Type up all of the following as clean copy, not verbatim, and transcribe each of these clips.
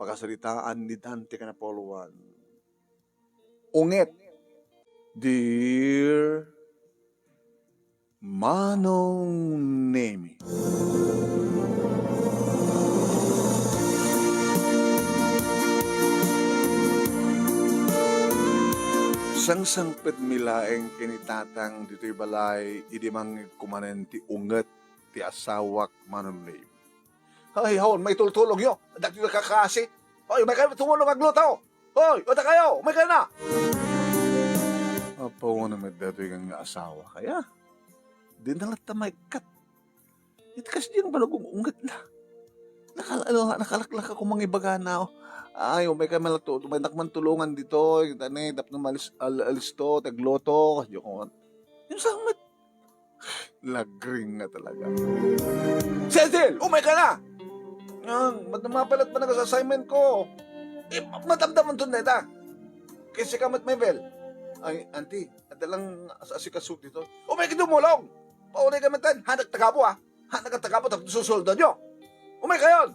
pagkasalitaan ni Dante Canapoluan. Ungit, Dear Manong Nemi. Sang-sangpet milaeng kinitatang dito'y balay, idimang kumanen ti unget ti asawak Manong Nemi. Ay, hon, may tultulog yo. Dati na kakasi. Hoy, may kayo tumulong agluto. Hoy, uta kayo, may kayo na. Apa mo naman dito yung asawa kaya? Di na lang tamay kat. Ito kasi yung balagong ungat na. Nakalaklak ako mga ibaga na. Ay, may kayo malato. May nakman tulungan dito. Tani, dap na alis to, tagloto. Yung sangat. Lagring na talaga. Cecil, umay ka na! Mapalat pa na sa assignment ko. Matamdaman doon na ita. Kasi kamat may bell. Ay, auntie, adalang asikasuk dito. Umay ka dumulong. Paunay ka matan. Hanak tagapo Hanak ang tagapo tapos susuldo nyo. Umay ka yun.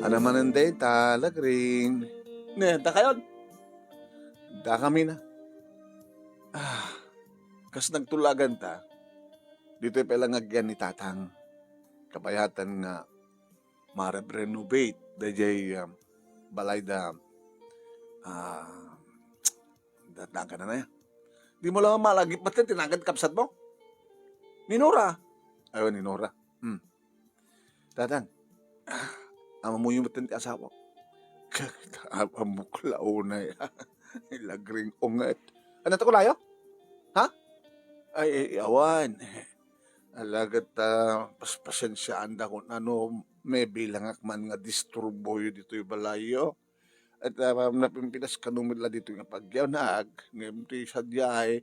Ano man ang data, lagring. Da kayon. Da kami na. Kas nagtulagan ta. Dito palang agyan ni Tatang. Kabayatan nga ma-renovate dajay balay da datang ka na yan. Di mo lang malagip ba't tinagad kapsat mo? Ninora. Ayun, Ninora. Tatang, ama mo yung ba't asawa? Ama mo klao na lagring ungat. Ano ko layo? Ha? Ay, awan. Alagat paspasensyaan da kung ano may bilang akman nga disturboyo dito yung balayo. At napimpinas kanumila dito yung pagyaw naag. Ngayon ti sadyay.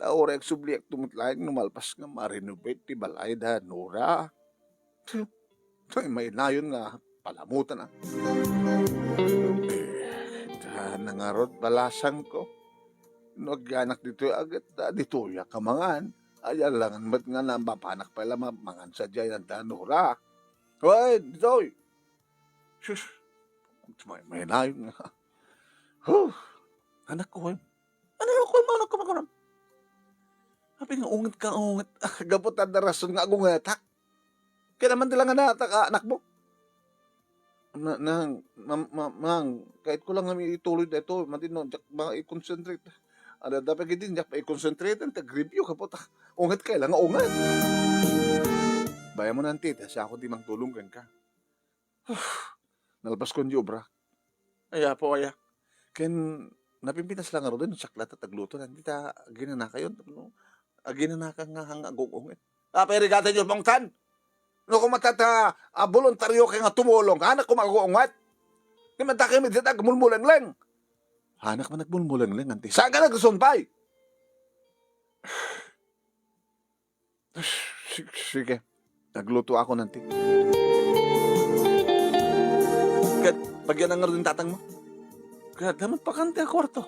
Taorek subliak tumutlayan numalpas nga ma-renovate ti balay da Nora. May nayon nga palamutan na. Nangarot balasan ko. Nagyanak dito agad dito ya kamangan. Ayan lang, ba't nga nampapanak pala mangan sa dyan ang Nora. Hoy, dito. Shush. May nayon nga. Anak ko, anak ko. Sabi nga, ungat ka. Gaputan na rason nga agungatak. Kaya naman nila nga anak mo. Mang, kahit ko lang kami ituloy na ito, matino, mga i-concentrate. Ano, dapat hindi niya i-concentrate ang tag-review kapot. Ungat ka, lang ungat. Bayan mo na tita, siya ako di magtulungan ka. Nalabas ko niyo, bra. Aya po, aya. Kaya napimpinas lang nga rin, saklat at tagluto. Hindi ta, ginanaka yun. Ginanaka nga hang agungungit. Pero gata niyo, bangtan. No, kung matata, voluntaryo kayo nga tumulong, anak ko mag-uungat. Kaya matake mo dito, agmulmulang lang. Hanak man nagmulmulang lang, auntie. Saan ka nagsumpay? Sige. Nagluto ako, auntie. Kaya, pagyan ang nga rin tatang mo. Kaya, damat pa kante ang kwarto.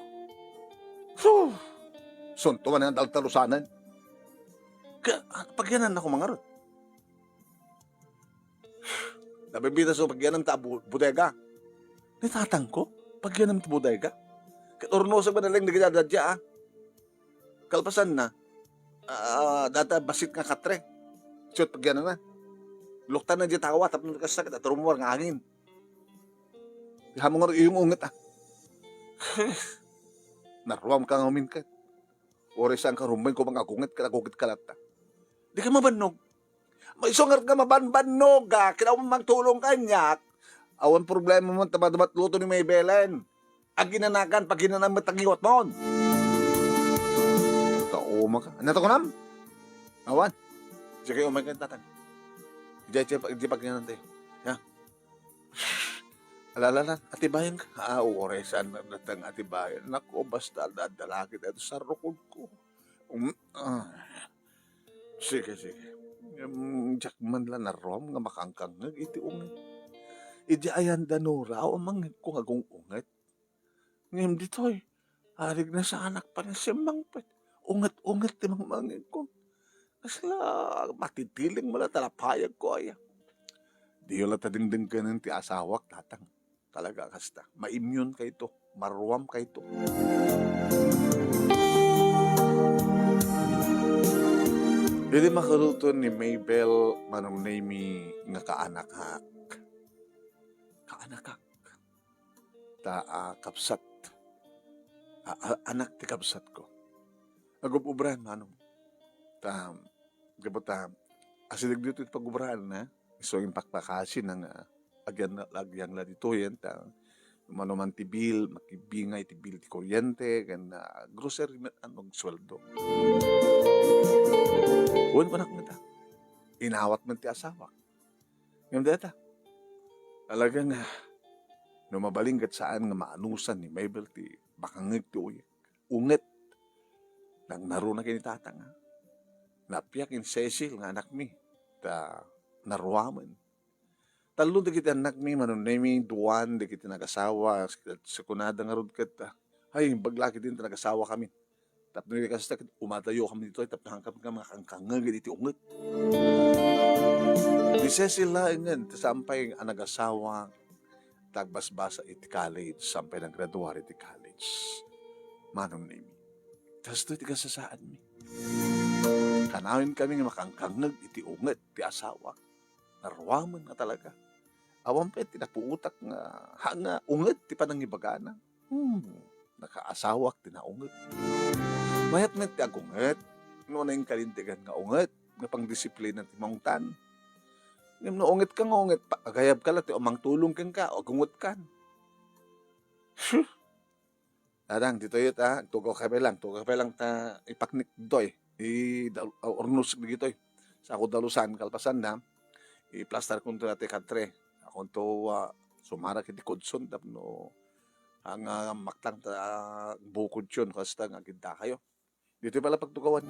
Sunto man ang taltalusanan. Kaya, pagyanan ako mga rin. Nabibita so pagyanan ta bodega. Ni tatang ko, pagyanan ta bodega. Katurno sa manalang nagdadadya Kalpasan na, data basit nga katre. Siyot pagyan na. Luktan na di tawa, tapos nakasakit at rumor nga angin. Hamong yung unget Naruam ka nga uminkat. Ore saan ka rumay ko mga kunget, kalagugit kalata. Di ka mabanog. May sungar ka mabanbanog kaya mo magtulong kanyak. Awan problema mo, tabadamat luto ni May Belen. Ang ginanakan, pag ginanang matagiwat mo. Tauma ka. Ano ko nam? Awan. Sige kayo, umay ka tatan. Di pag ginanang tayo. Ya. Alala, atibayan ka. Oresan na natang atibayan. Naku, basta dadalaki na ito sa rukod ko. Sige. Diyak man lang na rom nga makangkang iti ungit. Idi ayan danura o mangit ko agong unget. Ngayon dito'y, harig na sa anak pa na simangpet. Unget timang mangit ko. Kasla, matitiling mo lang talapayag ko aya. Di yun lang tadingding ka ng ti asawak, tatang. Talaga kasta. Ma-immune ka ito. Maruam ka ito. Dili makaruto ni Mabel manong name nga kaanak-hak. Kaanak-hak. Kapsat. Anak ti kapsat ko. Agububran manong. Gabata, asilig dito iti pagubrahan na. So yung pakpakasin ng agyang la dito yan. Manuman ti bill, makibingay ti bill ti kuryente, kan grocery anong sweldo. Huwag ko nakita. Inawat man ti asawa. Ngayon data. Talagang numabaling kat saan nga maanusan ni Mabel ti bakangig ti uyek. Unget. Nang naroon na kinitatang. Napiyak in Cecil nga anak mi. Naruaman. Talon di kita anak mi, manunay duwan, di kita nag-asawa, sa kunada nga rod kat, ay, baglaki din nag-asawa kami. Tapos nung kasi umatayo kami dito, tapos hangkap ka mga kangkangagin iti unget. Di Cecil lang yan, sampay ang nag-asawa, tagbasbasa iti college, sampay nag-graduare iti college. Manunay mi. Tapos ito iti kasasaan mi. Kanawin kami nga makangkangag iti unget, iti asawa. Narwaman nga talaga. Awan pa tinapuutak nga hanga unget ti panangibagana. Nakaasawak tinaunget. Mayat nga ti agunget. No na yung kalintigan nga unget. Nga pang disiplina ti mangtan. Ngam no unget ka nga unget. Agayab ka lang ti umang tulong kang ka. O gungot kan. Dadang, dito yun tugaw kape lang ta ipaknik doy. Ornus dito sa ako dalusan kalpasan na i-plaster kong ito natin katre akong to sumara kiti kudson tapno ang maktang bukod yun kasi nga ginta kayo dito pala pagtugawan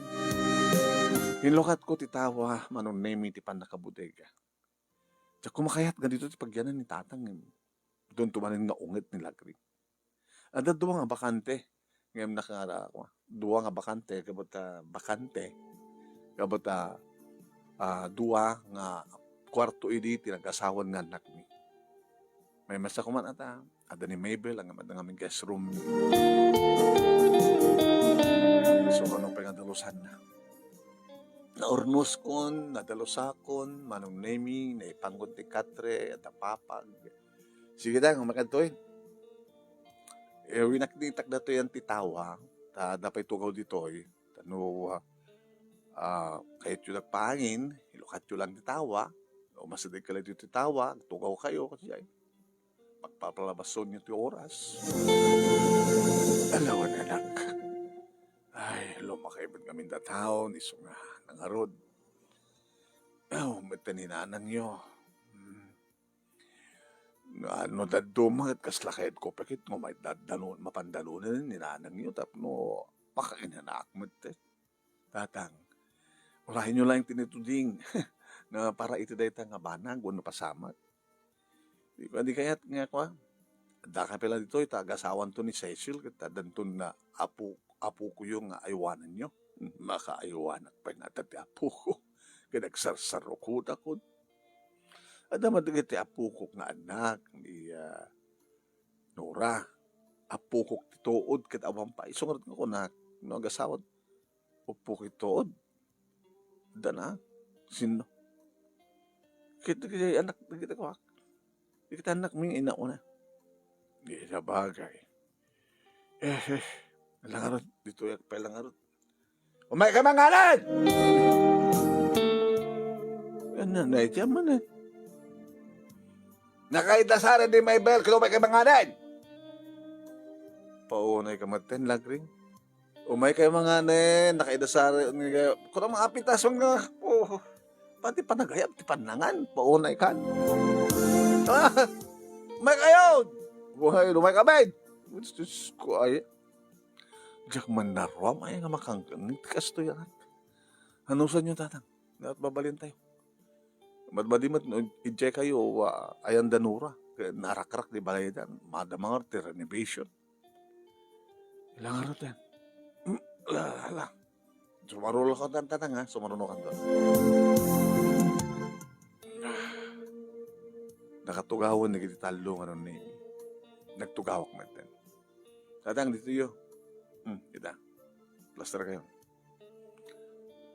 hinlokat ko titawa manong name iti pan nakabudega tsaka kumakayat nga dito ti pagyanan ni tatang doon tumanin nga unget ni lagri ada duwa nga bakante ngayon nakara ko duwa nga bakante kabata duwa nga kwarto idi tinag-asawan nga anak mi. May masa kuman ada ni Mabel ang aming guest room. So anong pangadalusan na? Naurnos kon, nadalusakon, manong nemi, naipanggon ti katre, at papag. Sige dang, makantoy. Winakditak na to yan titawa, dapat tugaw dito kahit yung nagpangin, ilukat yung lang titawa, o masadig ka lang yung titawa, tugaw kayo, kasi ay, magpapalabason yung oras. Alawan anak, ay, lumakaibad kami na taon, iso nga, nangarod. May taninanang nyo. Ano dadumangat kaslakit ko, pakit mo may mapandalunan, ninanang nyo, tapno, makakinanak mo, tatang. Urahin nyo lang yung tinituding na para ito dahil nga banang kung napasamat. Di kaya't nga ko daka pala dito, itagasawan to ni Cecil, kita dantun na apo ko yung aywanan nyo. Makaaywanan pa nga tati apo ko. Kinagsarsaro ko takot. Ada madigit ti apo ko nga anak ni Nora. Apo ko tituod kita awang pa. Isungat ko na nagasawan. Apo ko tituod. Dana, sino? Kita anak kita ko. Kita anak mo yung inauna. Di sa bagay. Langarot. Dito yung palangarot. Umay ka mangalan! Yan na, naityan man eh. Nakaidasaran din may bel, kaya umay ka mangalan! Paunay ka matin, lagring. Umay kayo mga nakaidasar, kung mga apitas, pati panagayap, ti panangan, paunay kan. Umay kayo! Umay ka, babe! Diyos ko, ay. Diyak man naruam, ay nga makanggang, tikas to yan. Hanusan nyo, tatang, dapat babalin tayo. Madmadimat, ijay kayo, ayan danura, narakrak di balay dan, madamangar, ti renovation. Ilang araw yan. Lah. Sumarulo ka tanang ha. Sumarulo ka doon. Nakatugawan na kita talo nga nun ni nagtugawak na ito. Tatang, dito yun. Kita. Plaster kayo.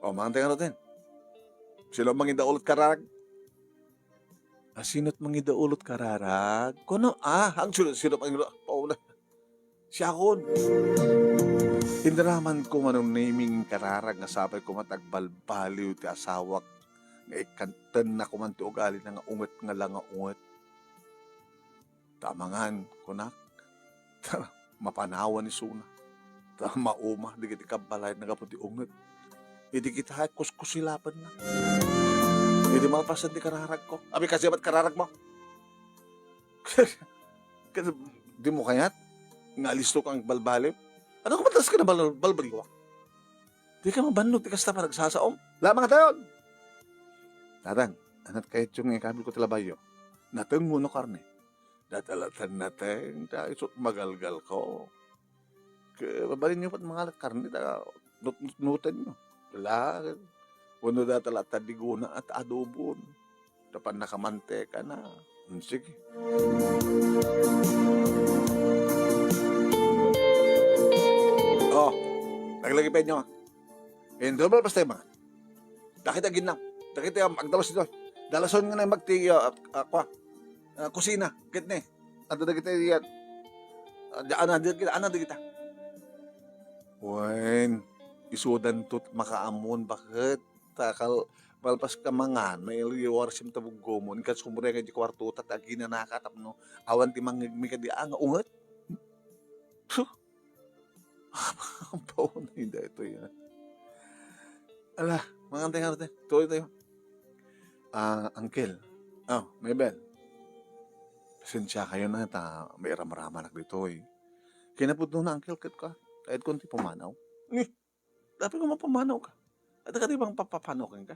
O, mga tayo natin. Sino mangida ulot kararag? Sino't mangida ulot kararag? Kuno, ang sino mangida ulot? Siya kon. Tinraman ko manong naming kararag nga sabay ko matagbalbaliw ti asawak nga ikanten na kuman ti ugali na nga unget nga lang nga unget. Tamangan, kunak. Mapanawan ni Suna. Mauma, di kita kabalay na kaputi unget. Hindi kita hay kuskusilapan na. Hindi malapasan di kararag ko. Abi kasi ba't kararag mo? Di mo kayat? Nga listo kang balbaliw? Ano kung matalas ka na balbaliwa? Di ka mabannog, di ka sa pa nagsasaom. Lamang tayo! Tatang, anat kahit yung ikabil ko talabayo, natang mo no karne. Datalatan natin, dahil magalgal ko. Babalin niyo pa't mga karne, nutan niyo. Wala, wano datalatan di guna at adobon. Dapat nakamanteka na. Sige. Naglagay pa nyo. Hindi ba basta yung mga? Dakit ang ginam. Dakit ang magdalos ito. Dalason nga na yung magti, kusina. Kitne. Ano na kita yan? Ano na kita? Wen, isudan to't makaamon. Bakit? Takal, malpas ka mga, may liwarsim tabog gomon. Ikat sumure ka di kwarto, tatagi na nakatap, no? Awan ti mangigmi ka di, nga ungat. Ang baon na hindi ito yan. Ala, mga antay nga natin. Tuloy tayo. Uncle. Maybel. Pasensya kayo na may ramaraman na dito eh. Kinapudno na uncle kat ka. Kahit konti pumanaw. Dapat ko mapamanaw ka. At ka di bang papapanokin ka?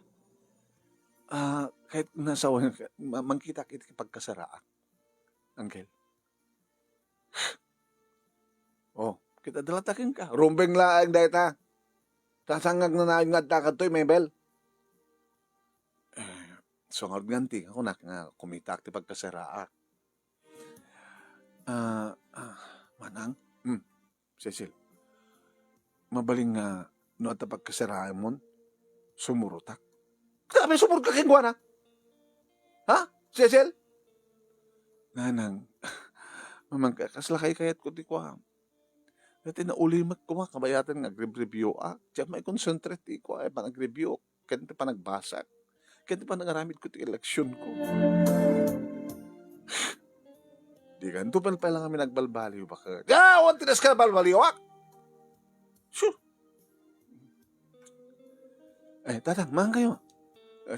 Kahit nasawa ka, mangkita-kita pagkasaraan. Uncle. Kita dalatakin ka. Rumbeng laang dahil ta. Tasangag na naayong nga takad to'y, Mabel. Sungod ganti. Ako na kumitak ti pagkasaraak. Manang? Cecil. Mabaling nga no at pagkasaraan mo, sumurutak. Kami sumurot ka kingwa na. Ha? Cecil? Nanang, mamang kaslakay kayat ko di ko ha. Dati na ulimat ko kabayatan nga review Diyan may concentrate ko pa nag-review. Kaya pa nagbasa. Kaya pa nag-aramid ko ti eleksyon ko. Di ganito pa lang kami nagbalbaliw bakit? Huwag tinas ka na balbaliw Sure. Tatang, mahang kayo.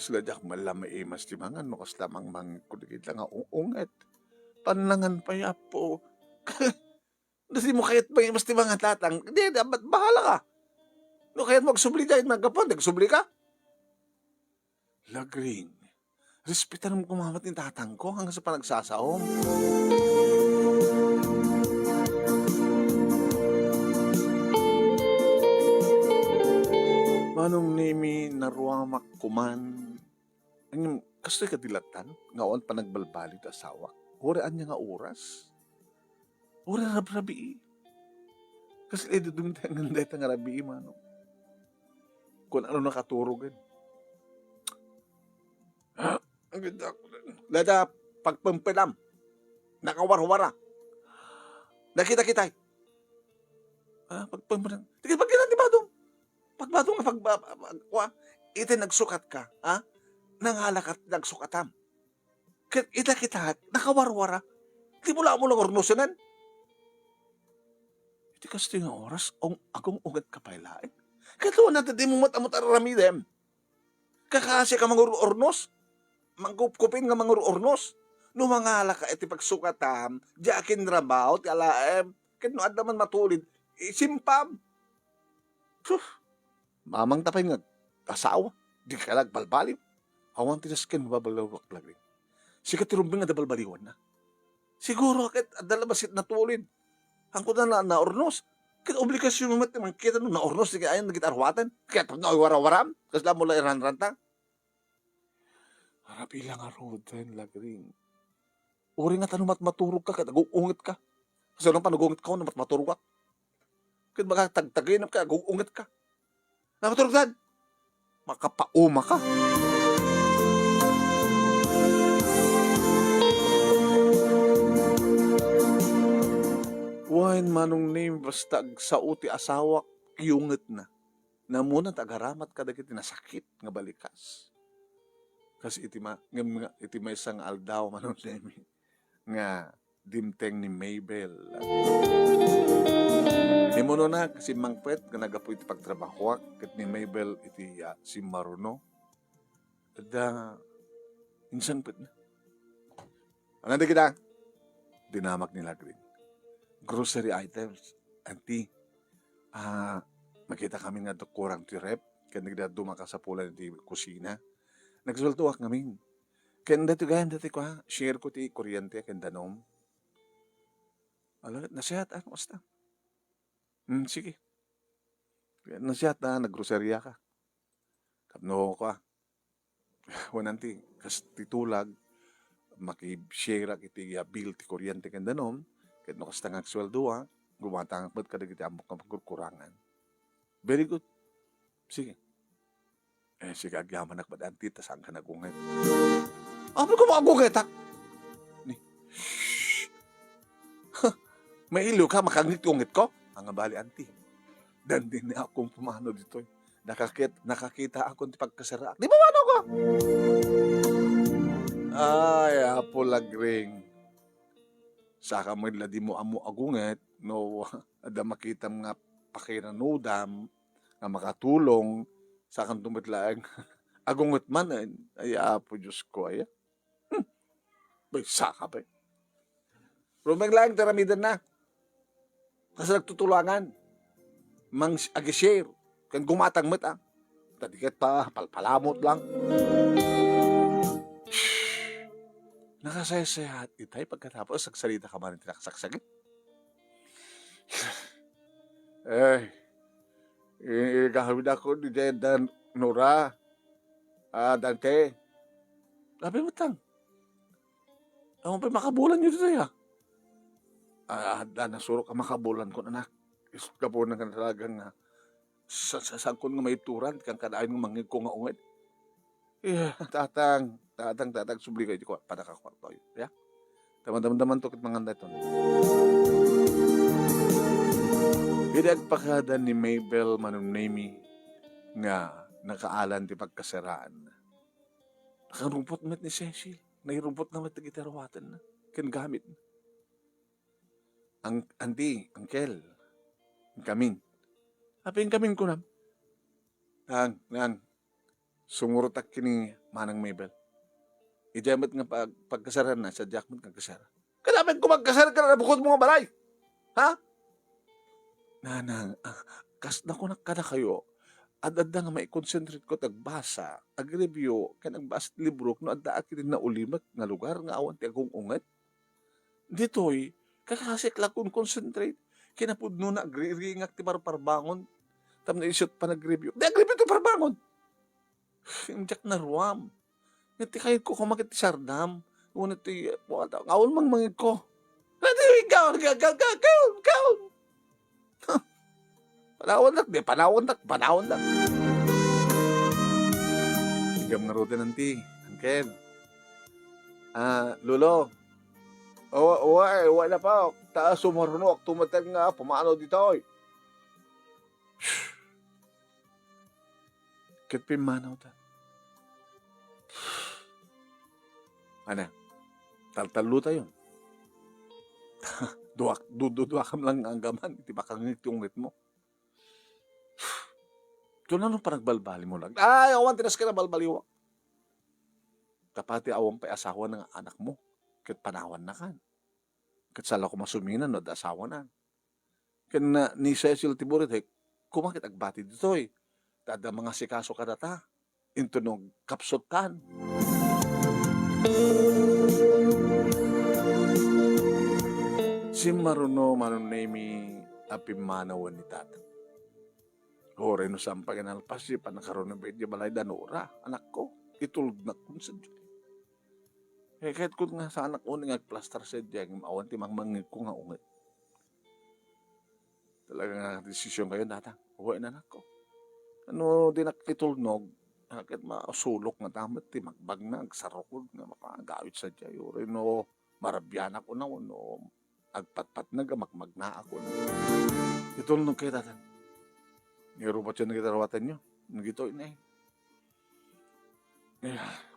Sila diyak malamay mas di mga no kas lamang mangkuligid lang nga unget. Panlangan pa yapo. Kasi mo kahit mas di mga tatang, hindi, dapat bahala ka. No, kahit magsubli dahil magkapon, nagsubli ka. Lagring, respetan mo kumamat ni tatang ko hanggang sa panagsasaom. Manong nimi naruamak kuman, ang kastoy kadilatan, ngaon pa nagbalbali ta asawa. Oraan niya nga oras. Ora rabi. Kasi dumunta ang ganda itang rabi, mano. Kung ano nakaturog yan. Ang ganda ko. Lada pagpampilam. Nakawarwara. Nakita-kitay. Pagpampilam. Tigil pag kinantibadong. Pagbadong itin nagsukat ka. Nangalakat nagsukatam. Kita-kita. Nakawarwara. Di mo lang ornusinan. Iti kasi nga oras, akong ugat kapailain. Kaya natin di mo matamot aramidem. Kakasi ka mga ornos, manggupkupin nga mga ornos. No mga alaka iti pagsukatam, diakin rabaw, ti alaem, kaya no adaman matulid, isimpam. Mamang tapay nga, asawa, di ka balbaliw. Awan tinaskin babalawak lagi. Sikat tirumbing nga dabalbaliwan na. Siguro kat adalabasit na tulid. Ang kuda na ornos. Kaya obligasyon mo naman kita na ornos. Sige ayan nagkitarwatan. Kaya pag nawaram. Kasi lang mula iran-rantang. Harapi lang arudan lagring. uri nga tanong maturog ka, kat nag-uungit ka. Kasi nung panugungit ka, namat maturog ka. Kat baka tagtaginap ka, nag-uungit ka. Namaturog dan, makapauma ka. Wain manong name basta sa uti asawak yungit na. Namuna tagaramat ka dagiti nasakit nga balikas. Kasi iti may isang aldaw manong name nga dimteng ni Mabel. Imuno na kasi mangpet nga nagapo iti pagtrabaho ket ni Mabel iti si Maruno. Da insan pet na. Ano di kita? Dinamak nila green. Grocery items. Anti, makita kami nga kurang ti rep. Kaya nagdaduma ka sa pula di kusina. Nagsultuwak namin. Kaya dati ko share ko ti kuryente kaya danom. Alam, nasihat basta. Sige. Nasihat naggrocerya ka. Kapno ko wananti, kas titulag, makishare iti bill ti kuryente kaya danom. Kaya no kas tangag sweldo gumatang ba't ka dagiti amok ka pagkurangan. Very good. Sige. Sige, agyaman ak ba't anti, tas ang ka nagungit. Ano ko makagungit, ha? May ilo ka, makangit-ungit ko? Ang bali, anti. Dan din na akong pumano dito. Nakakita akong pagkasara. Di ba mano ko? Ay, apo lagring. Saka mo di mo amo agungit, no, ada makita nga pakiranudam, nga makatulong, saka tumitlaang agungit man, ay apo Diyos ko, ay. Bay, saka ba? Rumeng lang, teramidan na. Kasi nagtutulangan. Mang agishare. Kan gumatang met, Tadikat pa, palpalamot lang. Nakasaya-saya itay pagkatapos sagsalita ka man tinakasaksagit. Gahawin ako ni Dan Nora. Dante. Sabi mo tang. Ako pa makabulan nyo dito ya. Nasuro ka makabulan ko anak. Isot ka po na talagang saan ko nga may turan kang kadain ng mangig ko nga ungit. Tatang, subli kayo ko, pada ka kwarto yun. Ya? Daman to kit manganda ito. Pinagpakada ni Mabel manunami nga nakaalan ti pagkasiraan. Nakarumpot met ni Cecil. Nairumpot naman ti gitarawatan na. Ken gamit na. Ang Angkel, kamin. Apin kamin ko na. Nang, sumurutak kini manang Mabel. Ijamat nga pagkasaran na, sa jakmat nga kasara. Kailangan ko magkasara ka na bukod mo nga balay. Ha? Nanang, kas na ko nakada kayo, adada nga mai-concentrate ko tagbasa, ag-review, kan nagbasa libro, no adda akin na ulimat nga lugar, nga awan ti agong ungat. Dito'y, kakasik lang kung concentrate, kinapudno na agri-ringak ti parbangon, tam na isot pa nag-review. Di ag-review ti parbangon. Injak na ruwam. Ngati kayo ko kumakit ti sardam. Ngunit ti, ngawal mang mangid ko. Ngati, gawon. Panawon nak. Higam nga rote nanti, Angkel. Lolo. Wala pa. Taas sumarunok, tumatag nga, pumano dito. Kat pimanaw ta. Ano? Taltalo tayo. Duwakam lang ang gaman. Di ba kangit mo? Ito na nung panagbalbali mo lang. Awan, tinas ka na balbaliwa. Kapati awang pa asawa ng anak mo. Kat panawan na kan. Kat sala ko masuminan, no, asawa na. Kat na ni Cecil Tiburit, kumakit agbati dito eh. Tada mga sikaso ka data. Into nung kapsutan. Si Maruno manunemi apimanawan ni tata. Ore no sampay nalpas si panakaroon ng bedya balay danora. Anak ko, itulog na kung sa Diyos. kahit kung nga sa anak ko nga plaster sa dyan, maawan ti mangmangit ko nga ungat. Talaga nga desisyon kayo, datang. Huwag na anak ko. Ano din nakitulnog, kahit masulok nga tamat, ti magbag na, agsarokod nga, makagawit sa dyan. Yuri no, marabyan ako na, no, agpatpat na, magmag na ako. Itulnog kayo, datang. Nirubat yun na kitarawatan nyo. Nagito na eh.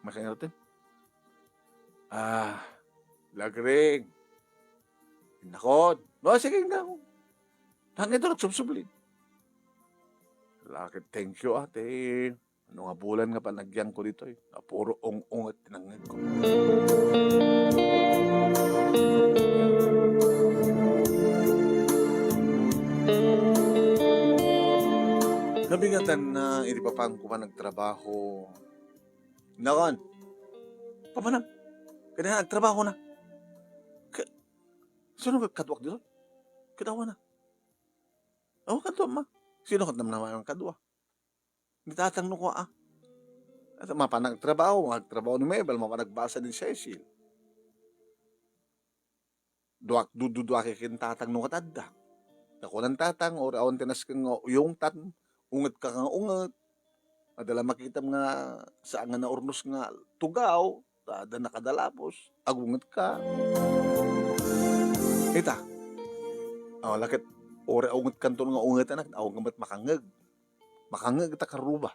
Makanya natin. Lagring. Inakon. No, sige na ako. Hanggang ito nagsubsublin. Lakit, thank you ate. Ano nga bulan nga panagyan ko dito eh. Puro ong-ong at tinangin ko. Nabingatan na inipapang ko pa nagtrabaho. Nakon. Pamanang. Kaya nagtrabaho na. Sino katwak dito? Kadawa na. Oo, kadwa ma. Sino kat naman ang kadwa? Nitatanong ko At mapanagtrabaho ni Mabel, mapanagbasa din Cecil. Duduak kikintatang nung katadda. Ako ng tatang, or awan tinas kang yung tan, ungat ka nga ungat. Adala makita nga saan nga na urnos nga tugaw, tada nakadalapos, agungat ka. Kita, lakit, ore ungat kanto nga ungat anak, awang gamat makangag. Makangag takaruba.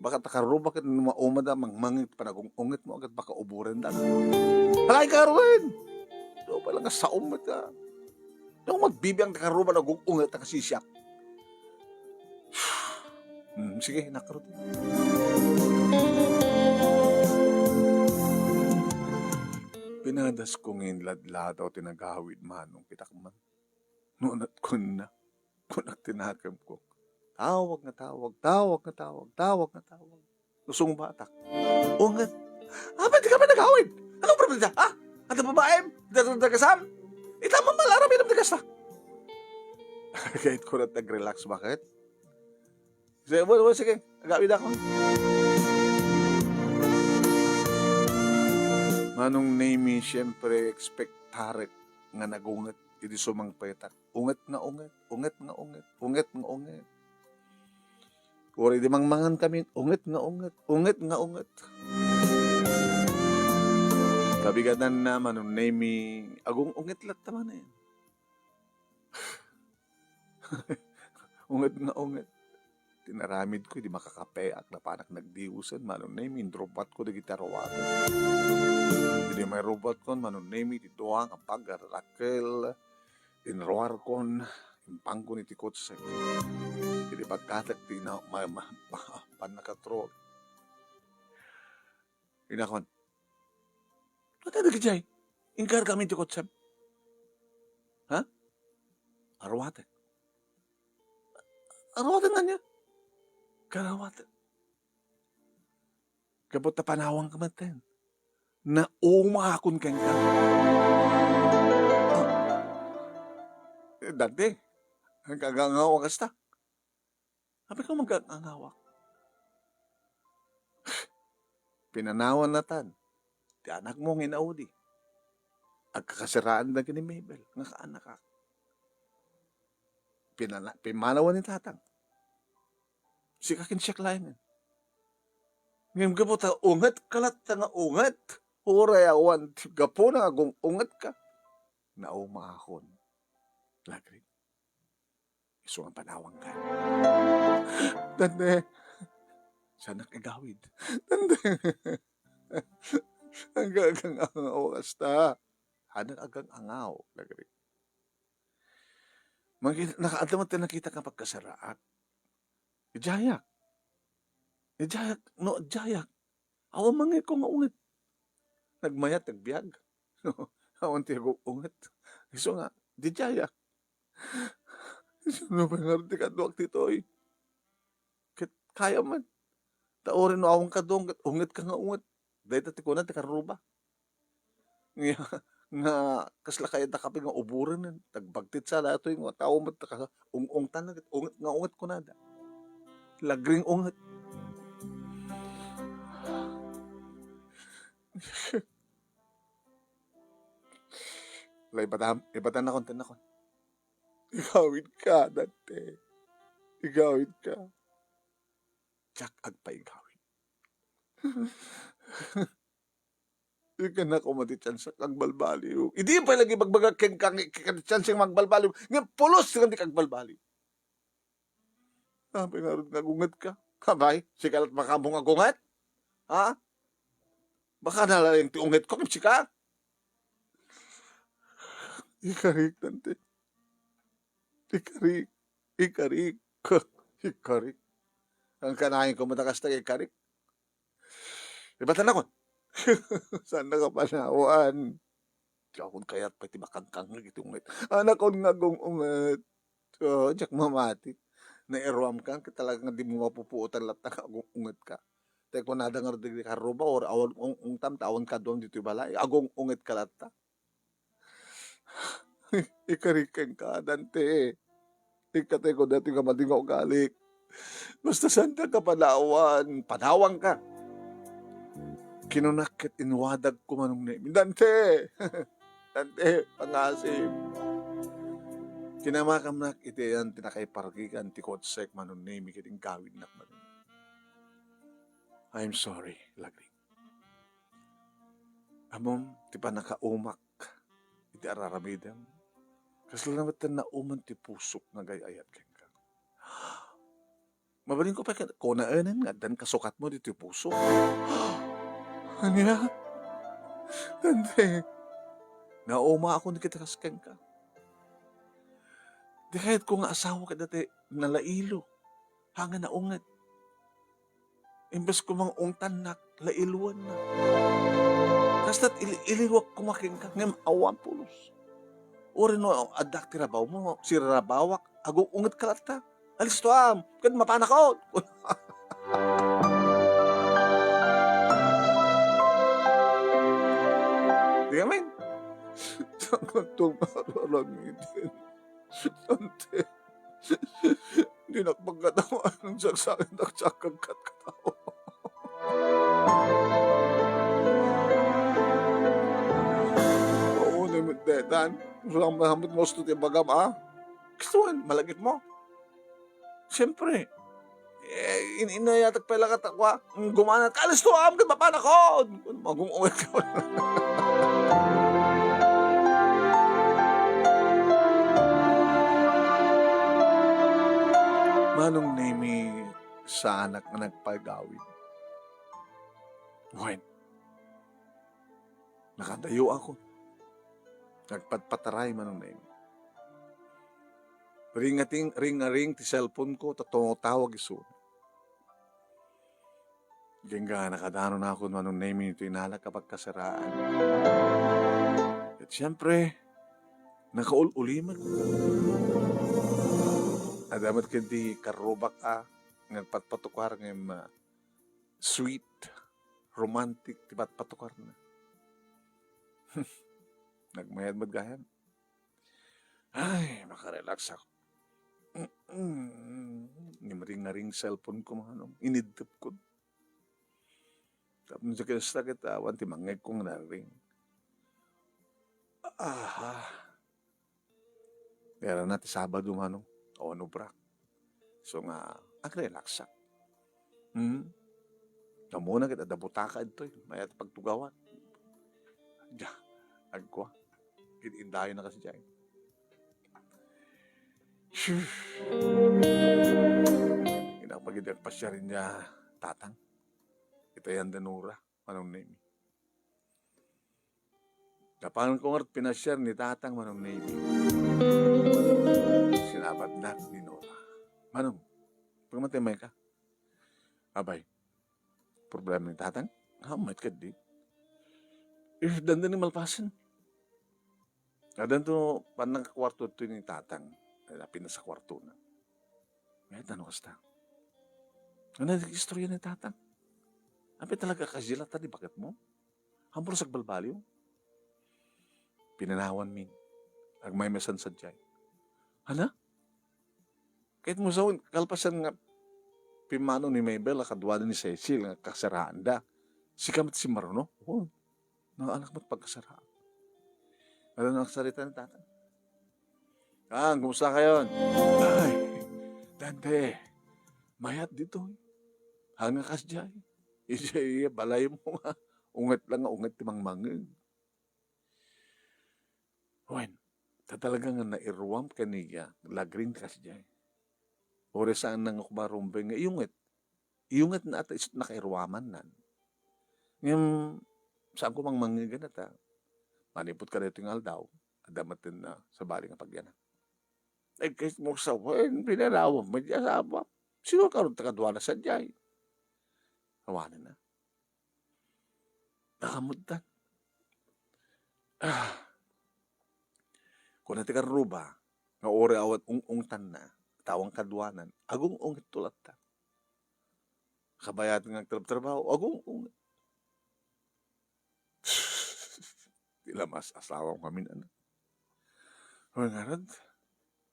Baka takaruba kat maumad mangmangit panagungungit mo agad baka uburan na. Halay ka rin! So pala nga sa umat ka. Yung magbibiyang takaruba nagungungit nakasisyak. Sige, nakarot. Pinadas ko ngayon ladladaw tinagawid manong kitakman. Nunat ko na. Kunak tinakam ko. Tawag na tawag. Lusong batak. Ungat. Ba't di ka ba nag-awid? Anong problema? At ang babae? Dagasam? Itama malarami ng dagas na. Kahit ko na nag-relax, bakit? Sige, agawid ako. Manong name siyempre expectaret nga nagungat. Idi sumang petak. Ungat. Uri di mangmangan kami, unget nga. Kabigatan naman, name agong unget lat naman eh. Unget. Tinaramid ko, di makakapeak na panak nagdiusan, manong name, indrobat ko, di gitarawat. Hindi may robot kon, manong name, dituang, ang pag-rakel, inroar kon, impang ko ni tikot sa hindi pagkatak di na panakatrol. Inakon. Ano na gajay? Ingkar kami tikot sa Arwate na niya. Karawate. Kapot na panawang kamaten. Na umakon kang ka. Dati. Ang kagangawang kasta. Sabi ko magkakangawak. Pinanawan na tan. Di anak mo nginaudi. Ang kakasiraan na ni Mabel. Nga kaanak ka. Pimanawan ni tatang. Si kakin siya klayan. Ngayon ka po ta, ungat kalat nga ungat. Huray awan. Gapo na agong ungat ka. Naumahon. Lagrin. Iso ang panawang ka. Tande. Sana kagawid. Tande. Hanggang angaw kasta. Agang angaw. Lagrin. Nakaadamat na nakita ka pagkasaraat. Ijayak. No, jayak. Awa mangit ko nga ungat. Nagmayat, nagbiyag. Awan tiyago ungat. Iso nga, di jayak. Sino ba nga rin ka duwag dito eh? Kaya man. Taorin mo awang ka doon. Ungat ka nga ungat. Dahil tatikunan, tikaruba. Nga kasla kaya nakapin nga uburan. Tagbagtit sa lahat yung tao mo. Ung tanag. Ungat ko nada. Lagring ungat. Ibatan na konten ako. Igawid ka, dante. Igawid ka. Jack, agpaigawid. Di ka na kumatitsansa kang balbaliw. Hindi pa lagi magbagag kang katitsansang magbalbaliw. Nga pulos kang di kang balbaliw. Sabi nga rin nagungat ka. Kabay, sikalat makamong agungat? Ha? Baka nalalang tiungat ko, kimsi ka? Ikarik, dante. Ikarik. Ikarik. Ikarik. Ang kanahin ko matakas na ikarik. Ibatan ako. Saan na ka panawan? Akong kaya't pati makangkang nagitungit. Anak ko nga gungungat. So, jak mamati. Nairuam ka, talagang di mo mapupuutan lahat na agungungat ka. Tay ko nadangar di karuba or awan ungtam tawon ka doon dito balay. Agong ungit ka lahat. Ikarikan ka, dante. Ikatay ko dati ka madingaw galik. Basta saan ka panawan? Panawang ka. Kinunakit inwadag ko manong name. Dante! Dante, pangasip. Kinamakam nak iti yan tinakay pargigan ti kotsek manong name kiting gawin nak manong. I'm sorry, lagring. Amom, ti pa nakaumak iti araramidam. Kasalamatan na uman ti pusok na gayayat keng ka. Mabaling ko pa ko naanan nga dan kasukat mo dito puso. Anya? Dante, nauma ako ni kita kaskeng ka. Di kahit ko nga asawa ka dati nalailo. Hanga na ungat. Imbes ko mang ungtan na, lailuan na. Kasta't iliwak kumaking ka, ngayong awan pulos. Uri no, adak ti rabaw mo, si rabawak, agong ungat ka lata. Alis to kan mapanakaw. Di kamin. Saan itong mararangin din? Sante. Hindi nakapagkatawa ng saksakin nagsakang katkatawa. Oo, naman dedan. Masang mahamit mo sa bagam, Gustuhan, malagit mo. Siyempre, inayatag pala katakwa, gumanat, alis to, kan mapanakaw. Mag-uungit ka. Manong name sa anak na nagpagawid. Ngayon, nakadayo ako. Nagpatpataray manong name. Ring ti cellphone ko, tawag iso. Gengga, nakadano na ako manong name ito inalak kapag kasaraan. At siyempre, nakaululiman. Adamat kindi karubak nagpatpatukar ng sweet, romantic, tibat patukar na. Nagmayad madgahan. Ay, makarelax ako. Nimaring-naring cellphone ko manong, inidip ko. Tapos sa kinasta kita, wanti mangay kong naring. Kaya natin Sabado manong. O no brak. So nga, relax siya. Namuna kita, dabutaka ito. Mayat pagtugawan. Diya, agkwa. Indayo na kasi dyan. Inapagidang pasya rin niya tatang. Ito yan danura. Anong name? Kapangan ko nga pinasyar ni tatang manong name. Sinabat na ni Nora. Manong, pagmatimay ka. Abay, problema ni tatang? Hamad ka di. If dandan ni malpasan. Kadan to, panang kwarto ito ni tatang. Lapin na sa kwarto na. May tanong kasta. Ano na istorya ni tatang? Api talaga kasila tadi, bakit mo? Hampur sa balbaliw. Pinanawan min. Agmay mesan sa dyan. Hala? Kahit mo sa kalpasan nga pimano ni Mabel, kadwado ni Cecil, nga kasaraan da. Si kamat si Maruno, nang anak mo't pagkasaraan. Ano nang salita ni tatang? Kumusta kayo? Ay, Dante, mayat dito. Hanga kas dyan. Iya, balay mo nga. Ungat lang nga, ungat timang mangin. Wen, talaga nga nairuwam kaniya, lagring kas dyan. Ore saan nang kumarumbay nga, iyungat na ata isot nakairuwaman nan. Ngayon, saan ko mang mangin ta? Manipot ka dito yung aldaw, adamatin na sa bali nga pagyanan. Ay, kahit mo sa wen, pinalawam, may asaba. Sino karon takadwa na sa dyan? Hawanan na. Nakamutan. Kung nati karuba, nga ore awat ung-ungtan na, tawang kadwanan, agong ungit tulat ta. Kabayat nga trabaho, agong ungit. Tila mas asawang kami na. Hoy nga rad,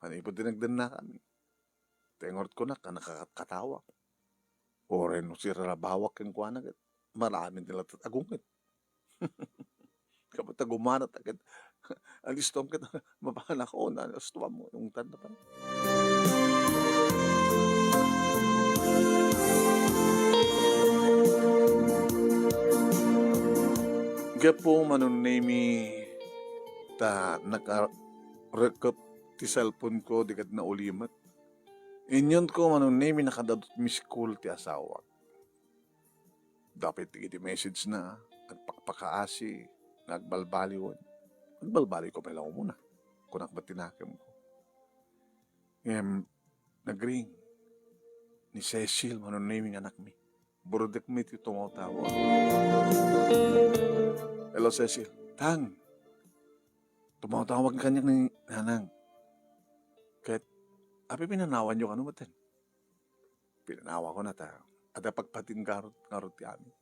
manipod dinagdan na kami. Tengort ko na ka nakakatawa. Ore no si rarabawak yung kuwan agad. Maraming nila agungit. Kapag gumanat agad, alistom kita, mapahala ko na, astuwa mo, yung tanda pa. Kaya po manunemi ta naka-rekop ti cellphone ko di kat na ulimat. Inyon ko manunemi nakadadot mi school ti asawa. Dapat ti message na nagpakpakaasi, nagbalbaliwon. Nagbalbali ko pala ko muna. Kunak ba tinakam ko. Nagring ni Cecil manunemi ng anak mi. Burudik mi ti tumatawa. Hello, Cecil. Tang, tumatawag ka niya ni nanang. Kahit, api pinanawan niyo ka numatin. Pinanawa ko na ta. Ada pagpatin karot ti amin.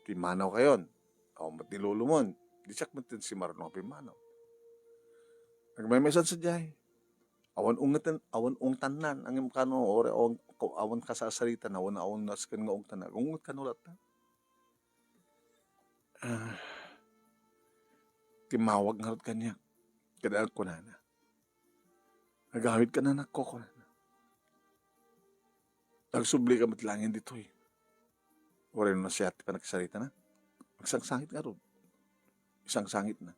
Ti manaw kayon. O, mat ni lulumon. Di siyak matin si Marno api manaw. Nagmay-mesan sa jay. Awan ungtan nan. Ang imkano, ore, awan kasasalitan. Awan naskan nga ungtan na. Ungut kanulat na. Timawag nga rin kanya. Kadaan ko na na. Nagawid ka na nakoko na na. Nagsubli ka matlangin dito eh. Ore na siya pa nagsalita na. Isang sangit nga rin. Isang sangit na.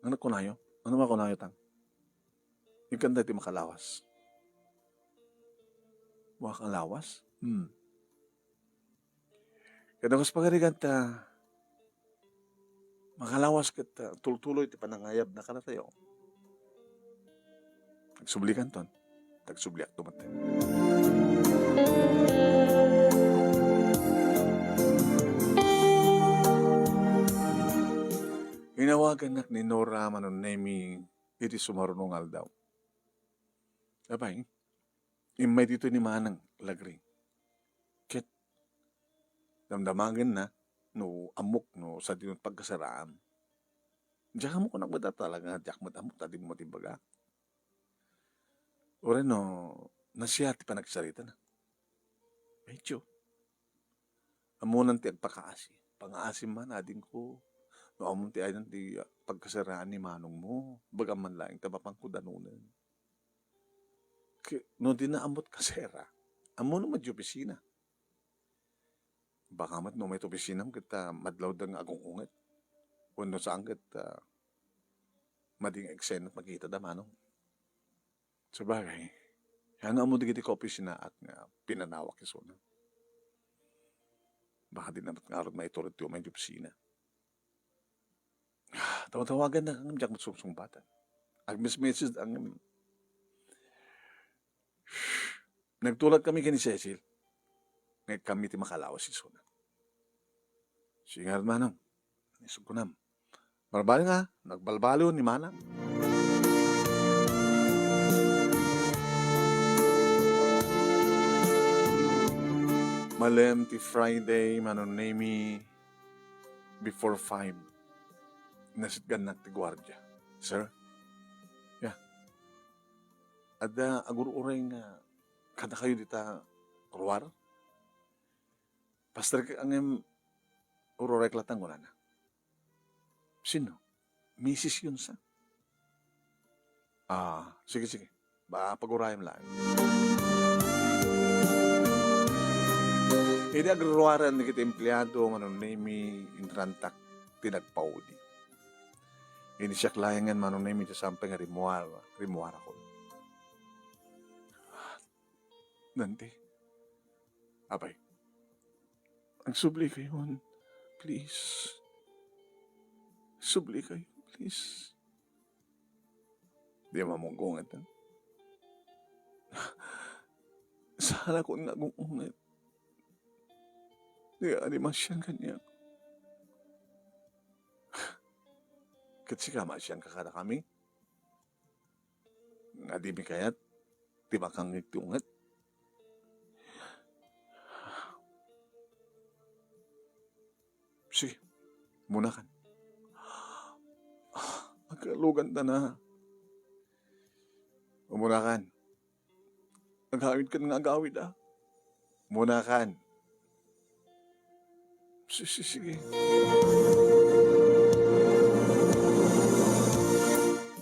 Ano ko na yun? Ano ba ko na yun, Tang? Ikan dati makalawas. Makalawas? Kadangos pagarigan ta, makalawas kita, tultuloy ti panangayab na ka na tayo. Nagsublikan ton. Nagsubliak tumatin. Inawagan nak ni Nora manunemi iti sumarunungal daw. Abay, imay dito ni Manang lagring. Ket, damdamagin na, no amok no sa dinong pagkasaraan. Diyan mo ko nagbada talaga, diyak mo amok, tadi mo timbaga. Ore no, nasiyati pa nagsalita na. Medyo. Amunan ti agpakaasi. Pangaasi man, ading ko. No, amon ti ayan ti pagkasaraan ni manong mo. Bagaman lang, tabapang ko danunan. No, di na amot kasera. Amon no madyo opisina. Baka mat no may opisinam kita madlaw dang agong unget. Kuno saan kita mading eksena magkita da manong. Sabagay, yan nga mo digiti ko opisina at nga pinanawak iso na. Baka din naman nga rin maitulit yung may opisina. Tawagan na ang diyak matsungsungpatan. Ang message ang nagtulad kami kini Cecil. Ngayon kami ti makalawas iso na. Singar manang, isugunam. Barbali nga, nagbalbalo ni manang. Malem ti Friday, manunemi before 5. Nasitgan na ti gwardya. Sir? Yeah. Ada agur-uray nga kada kayo dita ruwar? Pastor ang ururay klatang wala na. Sino? Mrs. yun sa? Sige, sige. Pag-urayan lang. Hindi agruwaran ni kita empleyado, manunimi, intrantak, tinagpauli. Hindi siya klayangan manunimi sa sampay nga rimuara ko. Nanti. Abay. Ang subli kayo, please. Subli kayo, please. Di mamunggungan. Sana ko nagungungan. Di animasyan kanya. Kasi kamasyan kakada kami. Nga di mi kayat. Di makang nagtungat. Sige, muna kan. Magkalugan ta na. Muna kan. Nagawid ka ng agawid Muna kan. Sige.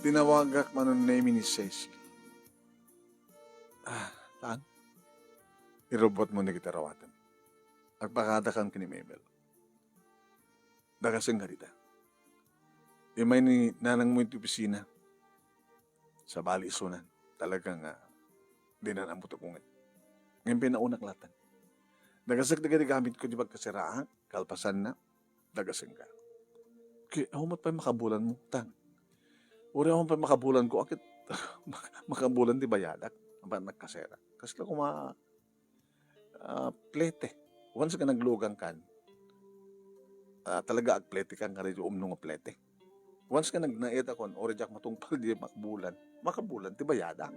Tinawagak manon name ni Cecil. Tan? Irobot mo na kita rawatan. Agpakada kang kini Mabel. Dagasang garita. Imay ni nanang mo ito opisina. Sa bali isunan. Talagang dinanambot akong ngayon pinaunak latan. Dagasag na gamit ko di pagkasiraan. Kalpasan na. Dagasang ka. Kaya ako mat pa makabulan mo. Tang. Uri ako pa makabulan ko. Akit makabulan di bayadak. Ang nagkasera. Kasi lang plete. Once ka naglugang kan, talaga agplete kang nga rin umno nga plete. Once ka nagnaet ako, ori jak matungpal di makabulan di bayadak.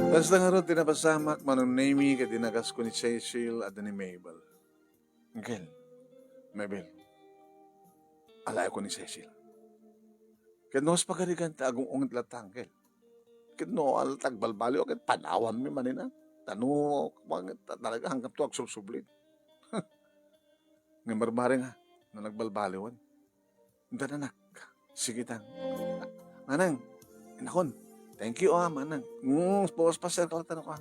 Tapos na nga rin, tinapasamak, manunami, kadinagas ko ni Cecil at ni Mabel. Angel, Mabel, alay ko ni Cecil. Kaya sa pagkarigan, agong ungit latang, Angel. Kaya alatag balbali, o kaya panawan mi manina. Tano, talaga hanggang to, agsusublit. Ngayon marmaring na nagbalbaliwan. Hindi anak, sige tang. Manang, inakon. Thank you, manang. Bawas pa sir, kalatan ako.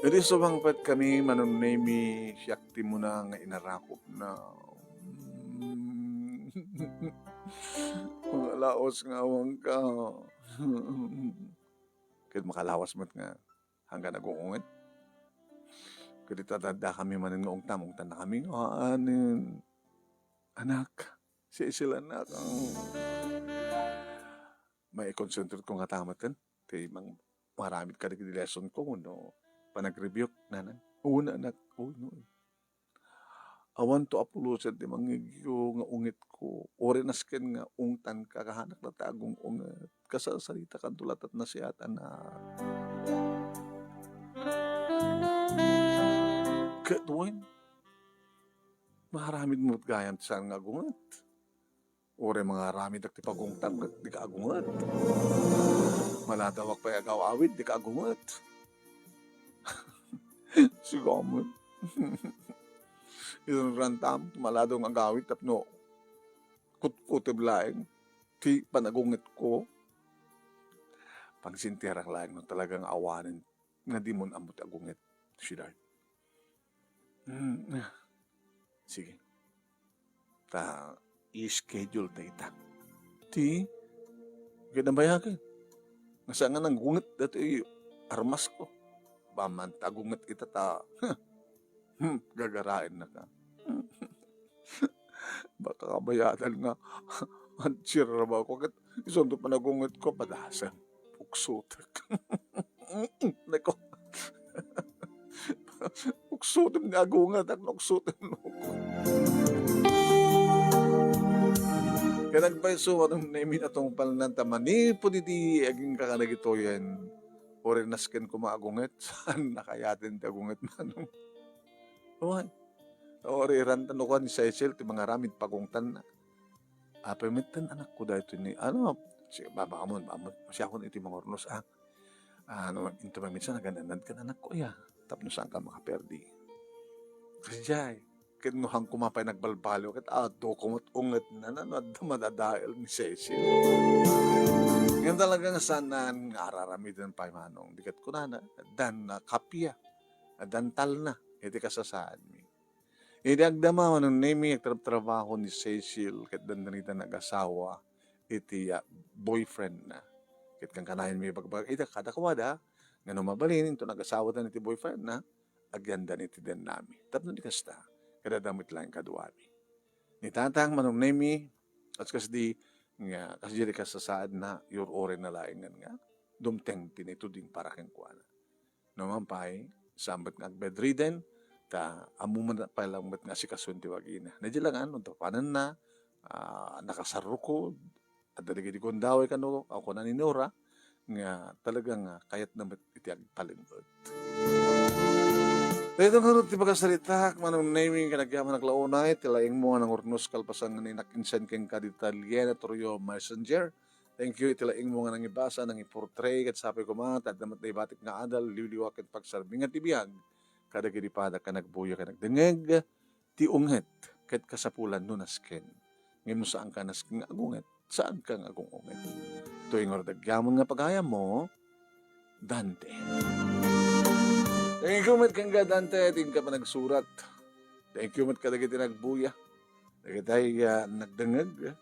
Jadi sumangpat kami manunami siyakti mo na nga inarakop na mga laos nga awang ka. Kaya makalawas mo't nga hanggang nag-uungit. Kaya tatanda kami manin nga ungtam na kami. Anak, sila anak. May concentrate ko nga tamat kan. Kaya maramit ka rin lesson ko. No? Panag-review nanan. Una anak. No. Awan to apulusan di mangigyo nga ungit ko. Ore nasken nga ungtan ka kahanak na tagong ungat. Kasasalita kan tulatat na siya na. Katuin. Maharamid mo't gayam saan nga gungat. Ore mga ramid at tipagungtan di ka agungat. Maladawak pa agaw awid di ka agungat. Sigamon. Yung rantam, maladong agawid tapno kutkutib laing ti panagungit ko. Pagsintirang laing no talagang awanin nga di mo amot agungit. Shidard. Sige. I-schedule tayo ita. Ti, ganabayagan. Nasa nga nang gungit dati armas ko. Baman, tagungit kita gagarain na ka. Baka kabayadan nga. Ansir na ba ako? Isondo pa nagungit ko, padasan. Puksutak. Nako. Puksutak nga agungat. Nuksutak mo ko. Kaya nagpaiso, anong naimin atong palanan tamani po di aging kakanagito yan. Ore nasken ko maagungit. Saan nakayatin ti agungit manong. Uwan. Ore rantan ko ni Cecil ti mga ramid pagungtan na. Pamitan anak ko dahil ito ni, sige, babamon. Masya ko iti mga ornos, ito maminsan, nagananad ka na anak ko, Tapno saan ka makaperdi. Kajay, kinuhang kumapay nagbalbalo, kat ato kumot unget na madadail ni Cecil. Yan talagang sanan nga araramidan pa manong, dikat ko na, dan kapya, dan tal na, iti kasasaan mi. Idagdama ng name trabaho ni Cecil ket dan nita nag-asawa iti boyfriend na. Ket kang kanayon mi bagbag ita kada kawada ngano mabalin into nag-asawa dan iti boyfriend na agyandan iti den nami. Tapno di kasta kada damit lang kaduami. Ni tatang manong name at di nga kasi di kasasaan na your ore na laing nga dumteng tinito ding para ken kuana. No pay sambat nga bedridden ta amuman pa lang met nga si kasunti wagina. Nadya lang ano to panan na nakasarukod at dali kon daway kano ako na ni Nora nga talagang kayat na met iti agpalingod. Dito nga rin ti pagkasalita, manong naming kanagyaman naglaunay, tilaing mo ng urnos kalpasang ni nakinsen keng kaditalyen at Torio Messenger. Thank you, itilaing mo nga nang ibasa, nang iportray, kat sabi ko mga, at damat na ibatik nga adal, liwliwak at pagsarbing at ibiyag. Kada giripada ka nagbuya ka nagdengeg, ti unget, kat kasapulan nunasken. Ngayon mo saan ka nasken nga agunget, saan ka nga agungunget. Tuwing ordagyaman nga pagaya mo, Dante. Thank you, Mat Kangga Dante. Ting ka pa nagsurat. Thank you, Mat Kadagiti nagbuya. Nagitay nagdangag.